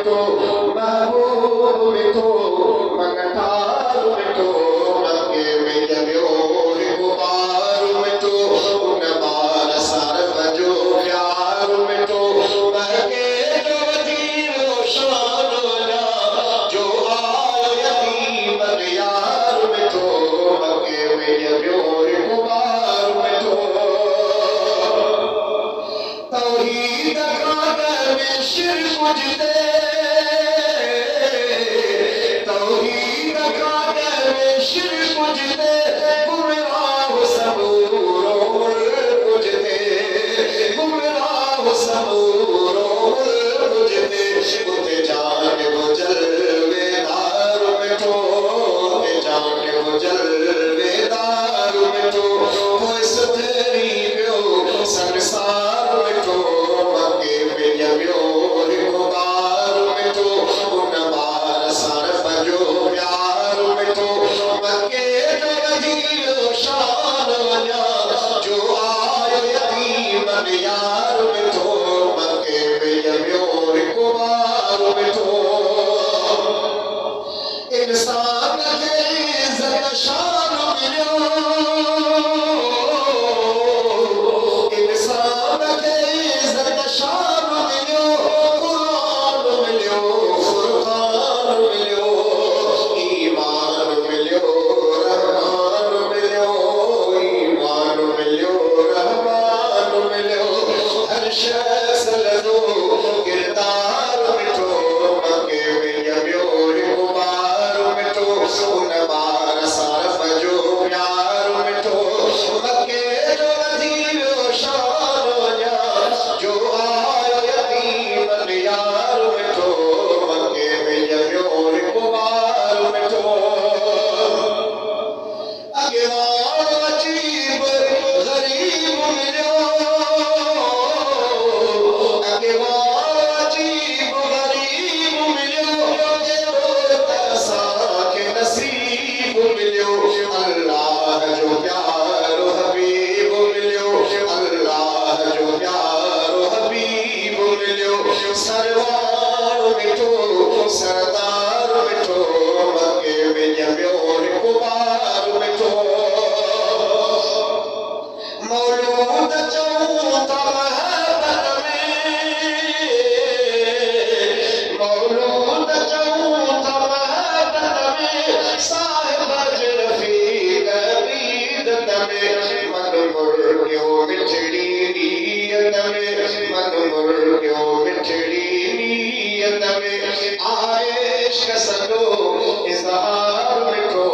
मिठो महबूब मिठो मनठार मिठो मके में ॼमियो हिकु ॿार मिठो उन ॿार सां रब जो प्यार मिठो मके जो वज़ीर शान वञा जो आयो यतीम यार मिठो मके में ॼमियो हिकु ॿार मिठो तौहीद कागर में शिरक हुजते तौहीद कागर में शिरक हुजते गुमराह सबूरो हुजते गुमराह सबूरो हुजते उते जान गुजर वेदार मिठो उते जान गुजर वेदार मिठो कोई सुधरी पियो संसार मिठो मके में ॼमियो हिकु ॿार मिठो उन ॿार सां रब जो प्यार मिठो मके जो वज़ीर शान वञा जो आयो यतीम यार मिठो मके में ॼमियो हिकु ॿार मिठो इंसान खे इज़त शान मिलियो इंसान खे इज़त शान मिलियो क़ुरान मिलियो फुरक़ान मिलियो ईमान मिलियो रहमान मिलियो ईमान मिलियो रहमान मिलियो हर शइ सलदो किरदार मिठो मके में ॼमियो हिकु ॿार मिठो उन ॿार सां रब जो प्यार मिठो मके जो वज़ीर शान वञा जो आयो यतीम यार मिठो मके में ॼमियो हिकु ॿार मिठो अॻिवान अजीब ग़रीब मिलियो अॻिवान अजीब ग़रीब मिलियो अहिड़ो त असांखे नसीब मिलियो अल्लाह जो प्यारो हबीब मिलियो अल्लाह जो प्यारो हबीब मिलियो सरवार मिठो सरदार मिठो मके में ॼमियो हिकु ॿार मिठो मौलूद चऊं था महबत में मौलूद चऊं था महबत में साहिब रफ़ीक बीदत में मन मुर्गियो मिठड़ी नीयत में मन मुर्गियो मिठड़ी नीयत में आए इश्क सॼो इज़हार मिठो